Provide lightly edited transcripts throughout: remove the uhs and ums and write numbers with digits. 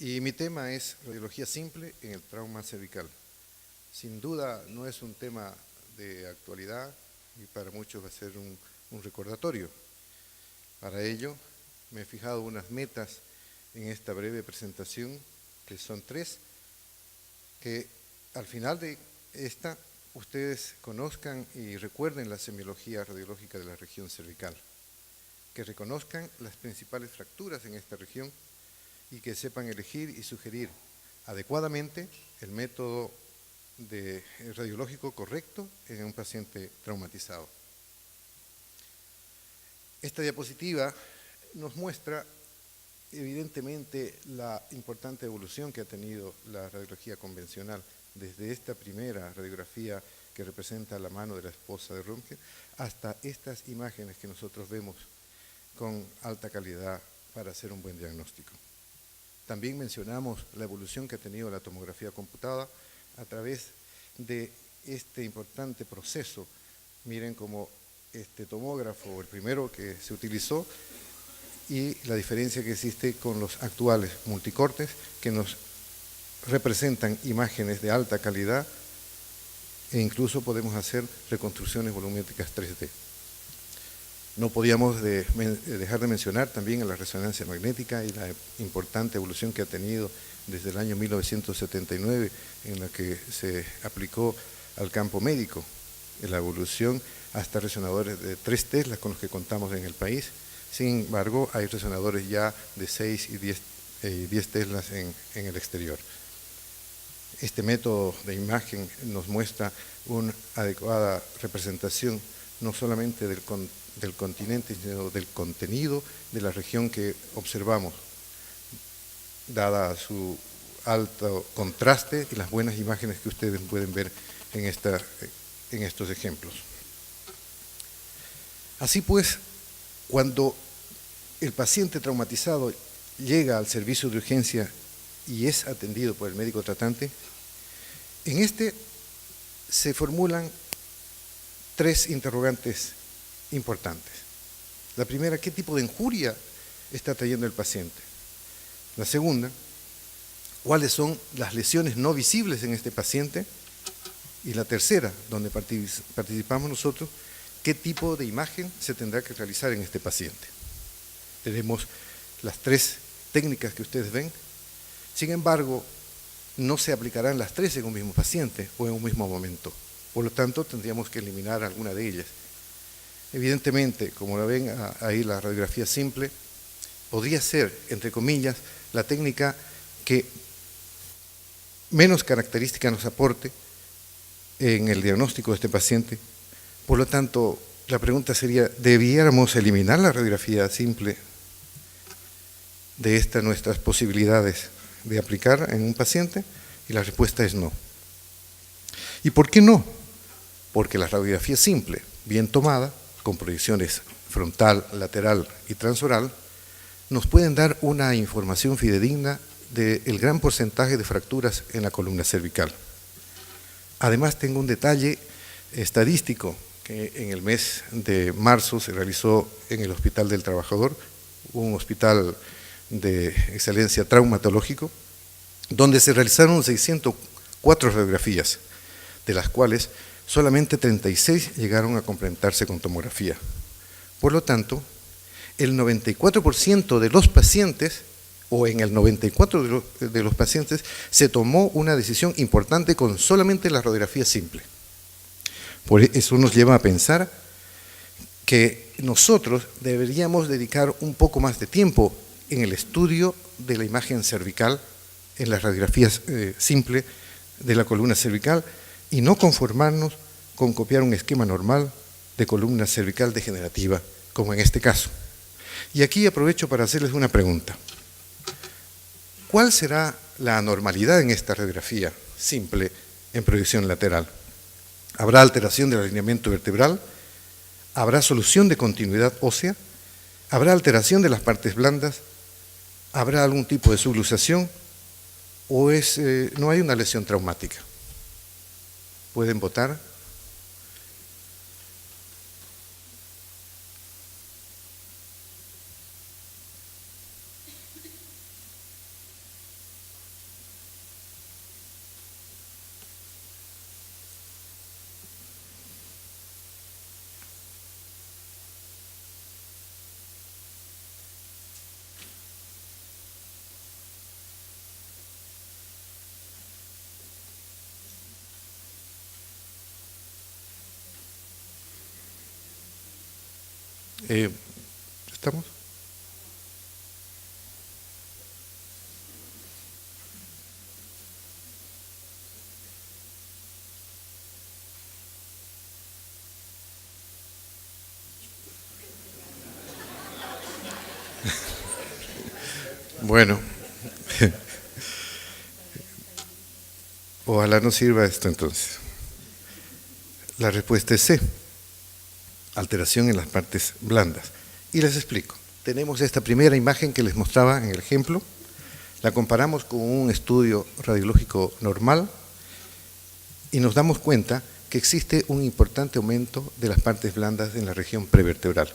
Y mi tema es radiología simple en el trauma cervical. Sin duda no es un tema de actualidad y para muchos va a ser un recordatorio. Para ello me he fijado unas metas en esta breve presentación, que son 3, que al final de esta ustedes conozcan y recuerden la semiología radiológica de la región cervical, que reconozcan las principales fracturas en esta región y que sepan elegir y sugerir adecuadamente el método radiológico correcto en un paciente traumatizado. Esta diapositiva nos muestra evidentemente la importante evolución que ha tenido la radiología convencional desde esta primera radiografía que representa la mano de la esposa de Röntgen hasta estas imágenes que nosotros vemos con alta calidad para hacer un buen diagnóstico. También mencionamos la evolución que ha tenido la tomografía computada a través de este importante proceso. Miren cómo este tomógrafo, el primero que se utilizó, y la diferencia que existe con los actuales multicortes que nos representan imágenes de alta calidad e incluso podemos hacer reconstrucciones volumétricas 3D. No podíamos dejar de mencionar también la resonancia magnética y la importante evolución que ha tenido desde el año 1979 en la que se aplicó al campo médico, en la evolución hasta resonadores de 3 Tesla con los que contamos en el país. Sin embargo, hay resonadores ya de 6 y 10 Teslas en el exterior. Este método de imagen nos muestra una adecuada representación no solamente del continente, sino del contenido de la región que observamos, dada su alto contraste y las buenas imágenes que ustedes pueden ver en estos ejemplos. Así pues, cuando el paciente traumatizado llega al servicio de urgencia y es atendido por el médico tratante, en este se formulan 3 interrogantes importantes. La primera, ¿qué tipo de injuria está trayendo el paciente? La segunda, ¿cuáles son las lesiones no visibles en este paciente? Y la tercera, donde participamos nosotros, ¿qué tipo de imagen se tendrá que realizar en este paciente? Tenemos las 3 técnicas que ustedes ven. Sin embargo, no se aplicarán las 3 en un mismo paciente o en un mismo momento. Por lo tanto, tendríamos que eliminar alguna de ellas. Evidentemente, como lo ven ahí la radiografía simple, podría ser, entre comillas, la técnica que menos característica nos aporte en el diagnóstico de este paciente. Por lo tanto, la pregunta sería, ¿debiéramos eliminar la radiografía simple de estas nuestras posibilidades de aplicar en un paciente? Y la respuesta es no. ¿Y por qué no? Porque la radiografía simple, bien tomada, con proyecciones frontal, lateral y transoral, nos pueden dar una información fidedigna del gran porcentaje de fracturas en la columna cervical. Además, tengo un detalle estadístico que en el mes de marzo se realizó en el Hospital del Trabajador, un hospital de excelencia traumatológico, donde se realizaron 604 radiografías, de las cuales solamente 36 llegaron a complementarse con tomografía. Por lo tanto, el 94% de los pacientes, o en el 94% de los pacientes, se tomó una decisión importante con solamente la radiografía simple. Por eso nos lleva a pensar que nosotros deberíamos dedicar un poco más de tiempo en el estudio de la imagen cervical, en las radiografías simple de la columna cervical, y no conformarnos con copiar un esquema normal de columna cervical degenerativa, como en este caso. Y aquí aprovecho para hacerles una pregunta. ¿Cuál será la anormalidad en esta radiografía simple en proyección lateral? ¿Habrá alteración del alineamiento vertebral? ¿Habrá solución de continuidad ósea? ¿Habrá alteración de las partes blandas? ¿Habrá algún tipo de subluxación? ¿O no hay una lesión traumática? ¿Pueden votar? ¿Estamos? Bueno, ojalá nos sirva esto entonces. La respuesta es C, alteración en las partes blandas. Y les explico. Tenemos esta primera imagen que les mostraba en el ejemplo, la comparamos con un estudio radiológico normal y nos damos cuenta que existe un importante aumento de las partes blandas en la región prevertebral.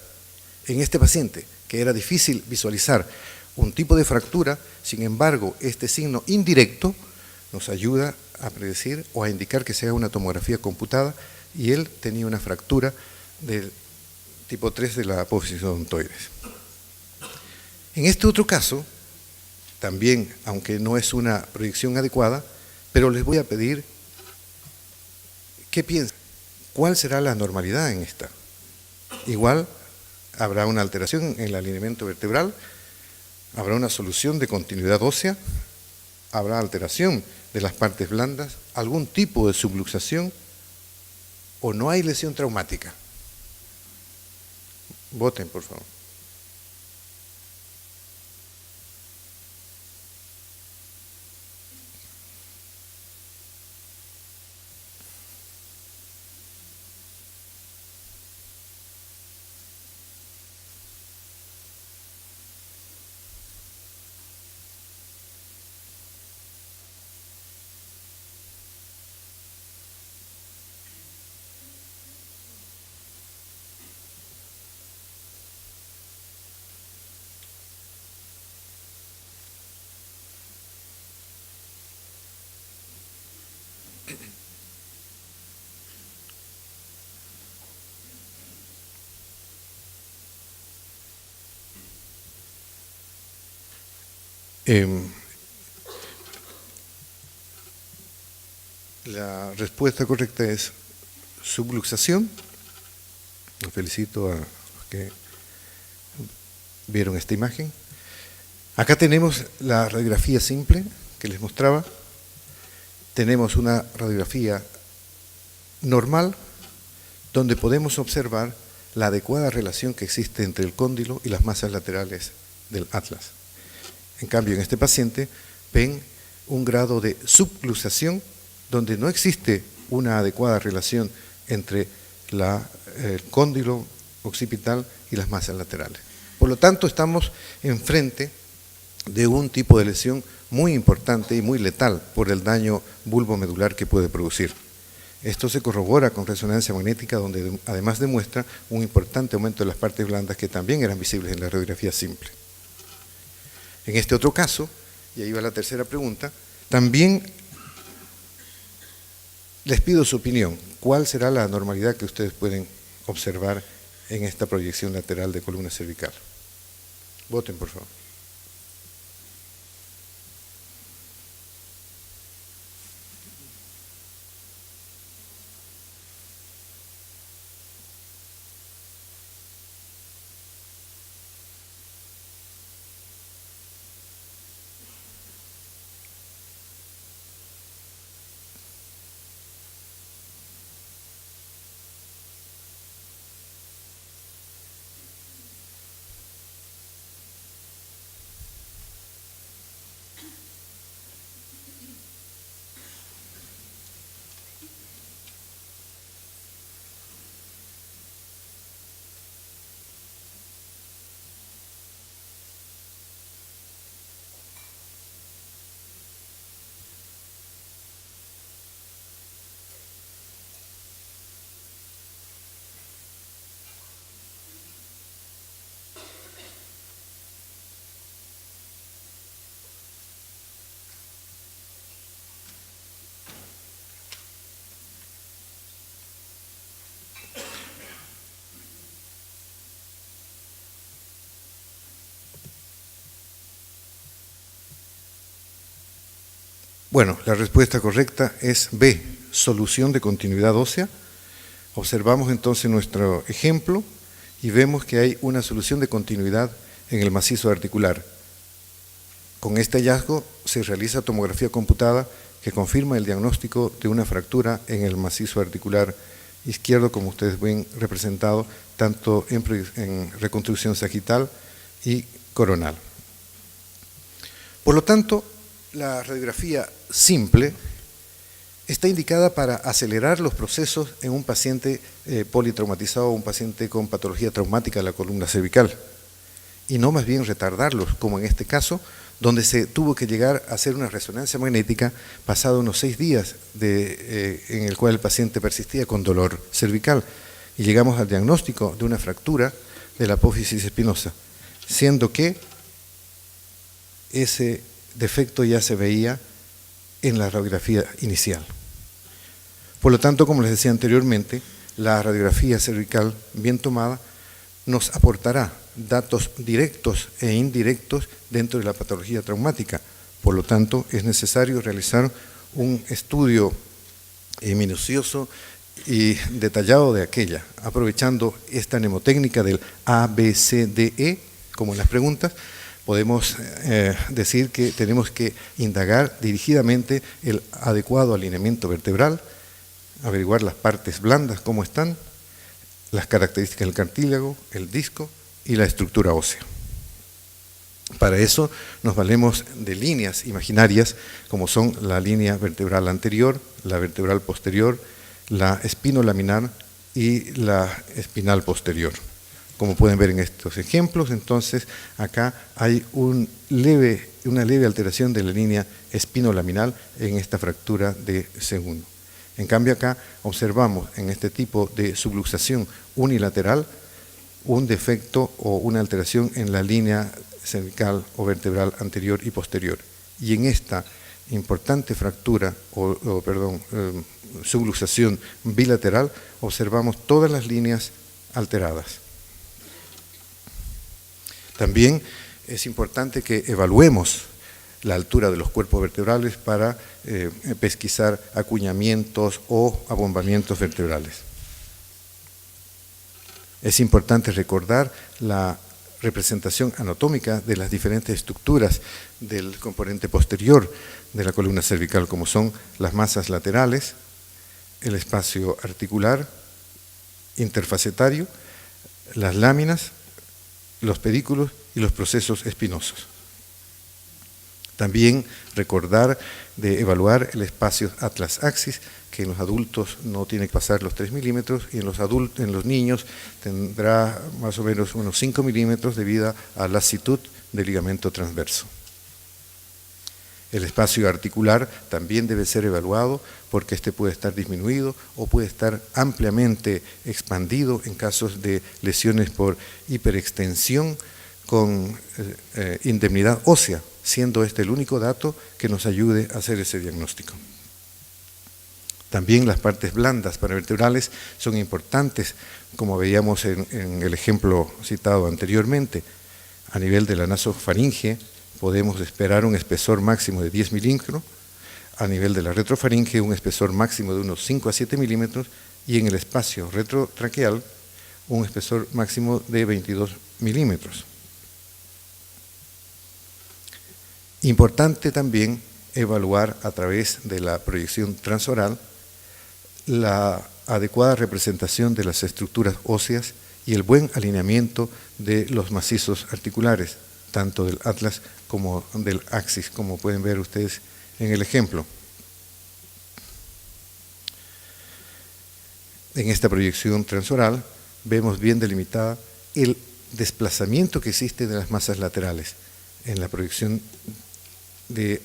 En este paciente, que era difícil visualizar un tipo de fractura, sin embargo, este signo indirecto nos ayuda a predecir o a indicar que sea una tomografía computada y él tenía una fractura del tipo 3 de la apófisis odontoides. En este otro caso, también, aunque no es una proyección adecuada, pero les voy a pedir ¿qué piensan? ¿Cuál será la normalidad en esta? Igual habrá una alteración en el alineamiento vertebral, habrá una solución de continuidad ósea, habrá alteración de las partes blandas, algún tipo de subluxación o no hay lesión traumática. Voten, por favor. La respuesta correcta es subluxación. Felicito a los que vieron esta imagen. Acá tenemos la radiografía simple que les mostraba. Tenemos una radiografía normal donde podemos observar la adecuada relación que existe entre el cóndilo y las masas laterales del atlas. En cambio, en este paciente ven un grado de subluxación donde no existe una adecuada relación entre el cóndilo occipital y las masas laterales. Por lo tanto, estamos enfrente de un tipo de lesión muy importante y muy letal por el daño bulbomedular que puede producir. Esto se corrobora con resonancia magnética, donde además demuestra un importante aumento de las partes blandas que también eran visibles en la radiografía simple. En este otro caso, y ahí va la tercera pregunta, también les pido su opinión. ¿Cuál será la anormalidad que ustedes pueden observar en esta proyección lateral de columna cervical? Voten, por favor. Bueno, la respuesta correcta es B, solución de continuidad ósea. Observamos entonces nuestro ejemplo y vemos que hay una solución de continuidad en el macizo articular. Con este hallazgo se realiza tomografía computada que confirma el diagnóstico de una fractura en el macizo articular izquierdo, como ustedes ven representado tanto en reconstrucción sagital y coronal. Por lo tanto, la radiografía simple está indicada para acelerar los procesos en un paciente politraumatizado o un paciente con patología traumática de la columna cervical, y no más bien retardarlos, como en este caso, donde se tuvo que llegar a hacer una resonancia magnética pasado unos 6 días en el cual el paciente persistía con dolor cervical, y llegamos al diagnóstico de una fractura de la apófisis espinosa, siendo que ese defecto ya se veía en la radiografía inicial. Por lo tanto, como les decía anteriormente, la radiografía cervical bien tomada nos aportará datos directos e indirectos dentro de la patología traumática. Por lo tanto, es necesario realizar un estudio minucioso y detallado de aquella, aprovechando esta mnemotécnica del ABCDE, como en las preguntas. Podemos decir que tenemos que indagar dirigidamente el adecuado alineamiento vertebral, averiguar las partes blandas, cómo están, las características del cartílago, el disco y la estructura ósea. Para eso nos valemos de líneas imaginarias, como son la línea vertebral anterior, la vertebral posterior, la espinolaminar y la espinal posterior. Como pueden ver en estos ejemplos, entonces acá hay una leve alteración de la línea espinolaminar en esta fractura de C1. En cambio acá observamos en este tipo de subluxación unilateral un defecto o una alteración en la línea cervical o vertebral anterior y posterior. Y en esta importante fractura, subluxación bilateral, observamos todas las líneas alteradas. También es importante que evaluemos la altura de los cuerpos vertebrales para pesquisar acuñamientos o abombamientos vertebrales. Es importante recordar la representación anatómica de las diferentes estructuras del componente posterior de la columna cervical, como son las masas laterales, el espacio articular, interfacetario, las láminas, los pedículos y los procesos espinosos. También recordar de evaluar el espacio atlas axis, que en los adultos no tiene que pasar los 3 milímetros y en los niños tendrá más o menos unos 5 milímetros debido a la lasitud del ligamento transverso. El espacio articular también debe ser evaluado porque este puede estar disminuido o puede estar ampliamente expandido en casos de lesiones por hiperextensión con indemnidad ósea, siendo este el único dato que nos ayude a hacer ese diagnóstico. También las partes blandas paravertebrales son importantes, como veíamos en el ejemplo citado anteriormente. A nivel de la nasofaringe podemos esperar un espesor máximo de 10 milímetros, a nivel de la retrofaringe un espesor máximo de unos 5 a 7 milímetros y en el espacio retrotraqueal un espesor máximo de 22 milímetros. Importante también evaluar a través de la proyección transoral la adecuada representación de las estructuras óseas y el buen alineamiento de los macizos articulares, tanto del atlas como del axis, como pueden ver ustedes en el ejemplo. En esta proyección transoral vemos bien delimitada el desplazamiento que existe de las masas laterales. En la proyección de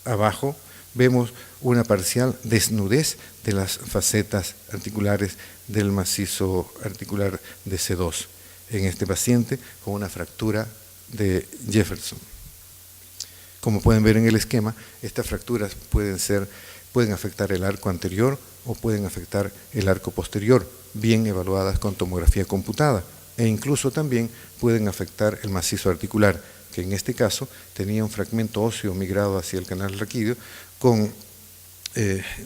abajo vemos una parcial desnudez de las facetas articulares del macizo articular de C2 en este paciente con una fractura de Jefferson. Como pueden ver en el esquema, estas fracturas pueden afectar el arco anterior o pueden afectar el arco posterior, bien evaluadas con tomografía computada, e incluso también pueden afectar el macizo articular, que en este caso tenía un fragmento óseo migrado hacia el canal raquídeo con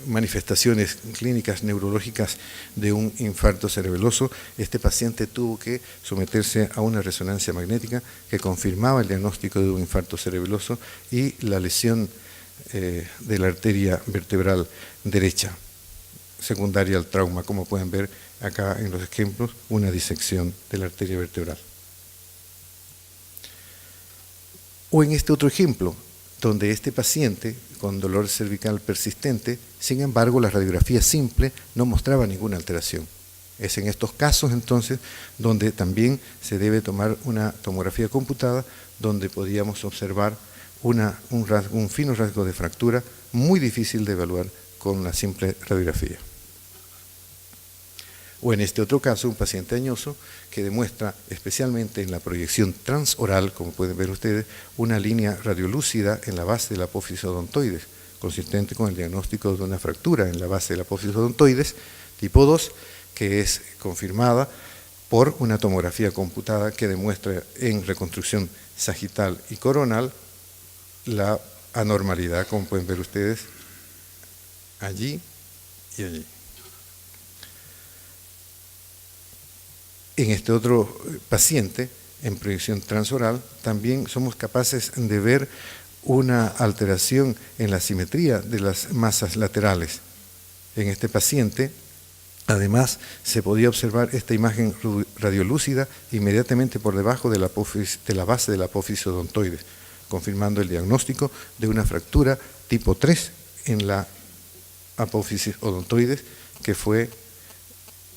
manifestaciones clínicas neurológicas de un infarto cerebeloso, este paciente tuvo que someterse a una resonancia magnética que confirmaba el diagnóstico de un infarto cerebeloso y la lesión de la arteria vertebral derecha, secundaria al trauma, como pueden ver acá en los ejemplos, una disección de la arteria vertebral. O en este otro ejemplo, donde este paciente con dolor cervical persistente, sin embargo la radiografía simple no mostraba ninguna alteración. Es en estos casos entonces donde también se debe tomar una tomografía computada, donde podíamos observar un fino rasgo de fractura muy difícil de evaluar con la simple radiografía. O en este otro caso, un paciente añoso que demuestra, especialmente en la proyección transoral, como pueden ver ustedes, una línea radiolúcida en la base de la apófisis odontoides, consistente con el diagnóstico de una fractura en la base de la apófisis odontoides, tipo 2, que es confirmada por una tomografía computada que demuestra en reconstrucción sagital y coronal la anormalidad, como pueden ver ustedes, allí y allí. En este otro paciente, en proyección transoral, también somos capaces de ver una alteración en la simetría de las masas laterales. En este paciente, además, se podía observar esta imagen radiolúcida inmediatamente por debajo de la base de la apófisis odontoides, confirmando el diagnóstico de una fractura tipo 3 en la apófisis odontoides, que fue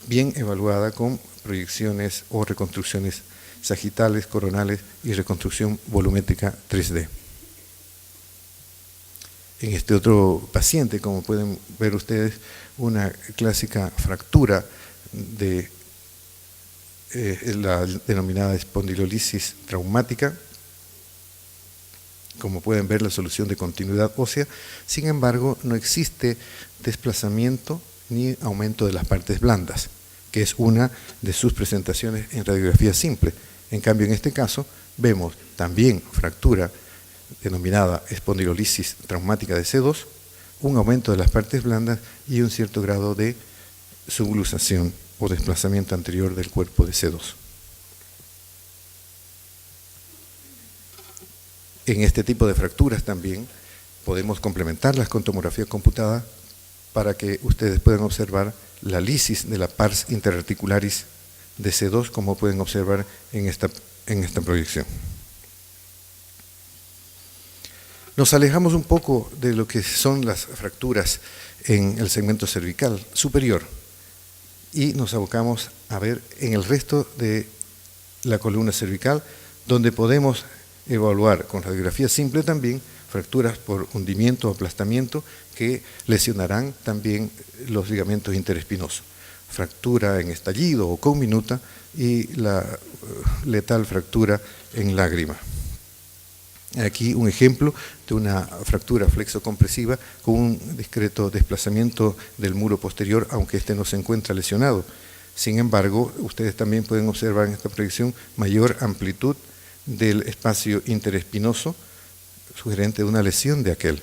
bien evaluada con proyecciones o reconstrucciones sagitales, coronales y reconstrucción volumétrica 3D. En este otro paciente, como pueden ver ustedes, una clásica fractura de la denominada espondilolisis traumática. Como pueden ver, la solución de continuidad ósea. Sin embargo, no existe desplazamiento ni aumento de las partes blandas, que es una de sus presentaciones en radiografía simple. En cambio, en este caso, vemos también fractura denominada espondilolisis traumática de C2, un aumento de las partes blandas y un cierto grado de subluxación o desplazamiento anterior del cuerpo de C2. En este tipo de fracturas también podemos complementarlas con tomografía computada para que ustedes puedan observar la lisis de la pars interarticularis de C2, como pueden observar en esta proyección. Nos alejamos un poco de lo que son las fracturas en el segmento cervical superior y nos abocamos a ver en el resto de la columna cervical, donde podemos evaluar con radiografía simple también fracturas por hundimiento o aplastamiento que lesionarán también los ligamentos interespinosos. Fractura en estallido o conminuta y la letal fractura en lágrima. Aquí un ejemplo de una fractura flexocompresiva con un discreto desplazamiento del muro posterior, aunque este no se encuentra lesionado. Sin embargo, ustedes también pueden observar en esta proyección mayor amplitud del espacio interespinoso, sugerente de una lesión de aquel.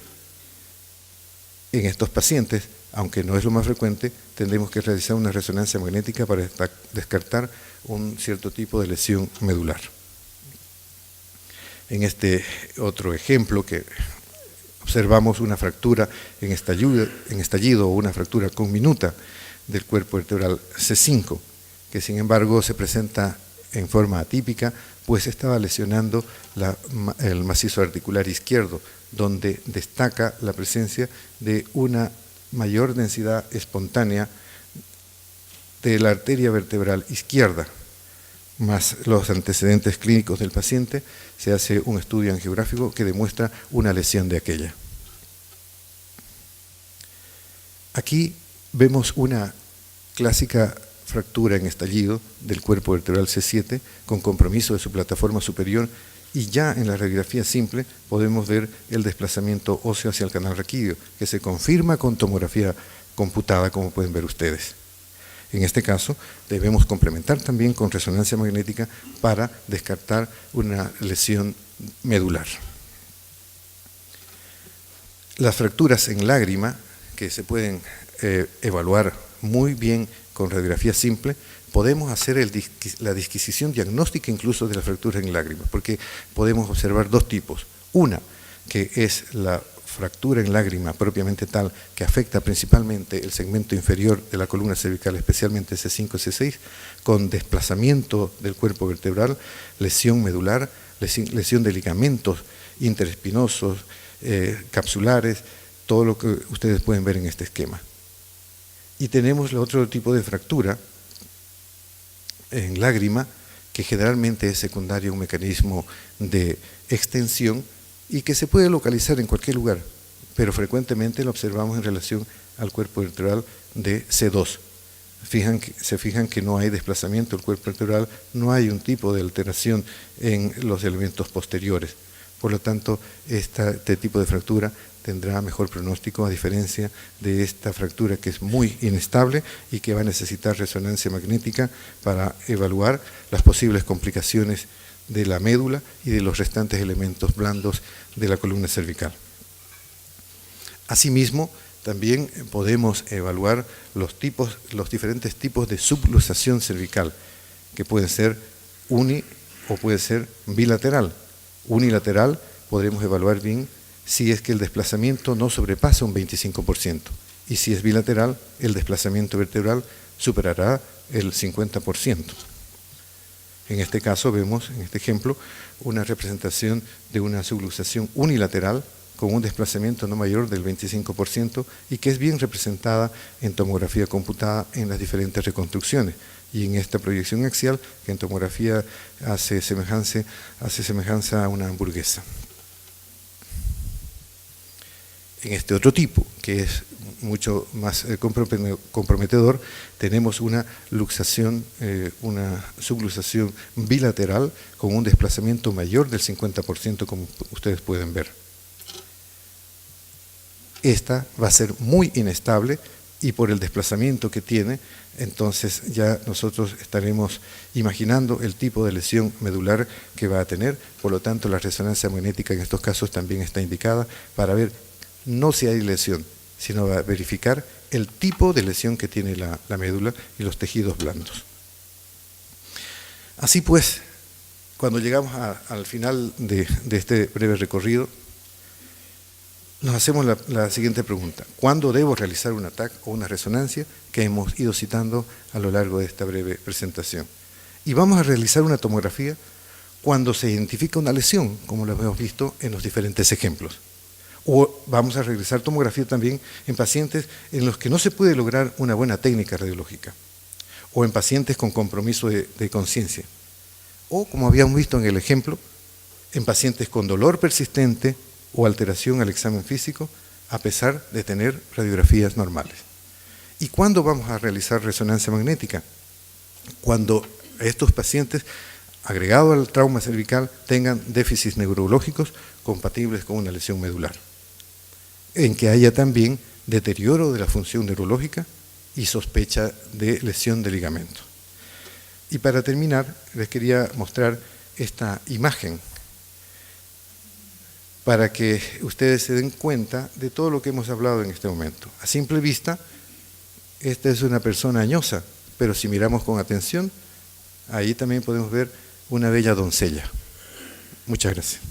En estos pacientes, aunque no es lo más frecuente, tendremos que realizar una resonancia magnética para descartar un cierto tipo de lesión medular. En este otro ejemplo que observamos una fractura en estallido o una fractura conminuta del cuerpo vertebral C5, que sin embargo se presenta en forma atípica, pues estaba lesionando el macizo articular izquierdo, donde destaca la presencia de una mayor densidad espontánea de la arteria vertebral izquierda, más los antecedentes clínicos del paciente. Se hace un estudio angiográfico que demuestra una lesión de aquella. Aquí vemos una clásica fractura en estallido del cuerpo vertebral C7 con compromiso de su plataforma superior, y ya en la radiografía simple podemos ver el desplazamiento óseo hacia el canal raquídeo, que se confirma con tomografía computada, como pueden ver ustedes. En este caso, debemos complementar también con resonancia magnética para descartar una lesión medular. Las fracturas en lágrima, que se pueden evaluar muy bien con radiografía simple, podemos hacer la disquisición diagnóstica incluso de la fractura en lágrima, porque podemos observar dos tipos. Una, que es la fractura en lágrima propiamente tal, que afecta principalmente el segmento inferior de la columna cervical, especialmente C5 y C6, con desplazamiento del cuerpo vertebral, lesión medular, lesión de ligamentos interespinosos, capsulares, todo lo que ustedes pueden ver en este esquema. Y tenemos el otro tipo de fractura en lágrima, que generalmente es secundario a un mecanismo de extensión y que se puede localizar en cualquier lugar, pero frecuentemente lo observamos en relación al cuerpo vertebral de C2. Se fijan que no hay desplazamiento del cuerpo vertebral, no hay un tipo de alteración en los elementos posteriores. Por lo tanto, este tipo de fractura tendrá mejor pronóstico, a diferencia de esta fractura que es muy inestable y que va a necesitar resonancia magnética para evaluar las posibles complicaciones de la médula y de los restantes elementos blandos de la columna cervical. Asimismo, también podemos evaluar los diferentes tipos de subluxación cervical, que pueden ser uni o puede ser bilateral. Unilateral podremos evaluar bien si es que el desplazamiento no sobrepasa un 25%, y si es bilateral, el desplazamiento vertebral superará el 50%. En este caso vemos, en este ejemplo, una representación de una subluxación unilateral con un desplazamiento no mayor del 25% y que es bien representada en tomografía computada en las diferentes reconstrucciones. Y en esta proyección axial, que en tomografía hace semejanza a una hamburguesa. En este otro tipo, que es mucho más comprometedor, tenemos una luxación, una subluxación bilateral con un desplazamiento mayor del 50%, como ustedes pueden ver. Esta va a ser muy inestable y por el desplazamiento que tiene, entonces ya nosotros estaremos imaginando el tipo de lesión medular que va a tener. Por lo tanto, la resonancia magnética en estos casos también está indicada para ver no si hay lesión, sino va a verificar el tipo de lesión que tiene la médula y los tejidos blandos. Así pues, cuando llegamos al final de este breve recorrido, nos hacemos la siguiente pregunta: ¿cuándo debo realizar un TAC o una resonancia? Que hemos ido citando a lo largo de esta breve presentación. Y vamos a realizar una tomografía cuando se identifica una lesión, como lo hemos visto en los diferentes ejemplos. O vamos a realizar tomografía también en pacientes en los que no se puede lograr una buena técnica radiológica, o en pacientes con compromiso de conciencia, o, como habíamos visto en el ejemplo, en pacientes con dolor persistente o alteración al examen físico, a pesar de tener radiografías normales. ¿Y cuándo vamos a realizar resonancia magnética? Cuando estos pacientes, agregado al trauma cervical, tengan déficits neurológicos compatibles con una lesión medular, en que haya también deterioro de la función neurológica y sospecha de lesión de ligamento. Y para terminar, les quería mostrar esta imagen para que ustedes se den cuenta de todo lo que hemos hablado en este momento. A simple vista, esta es una persona añosa, pero si miramos con atención, ahí también podemos ver una bella doncella. Muchas gracias.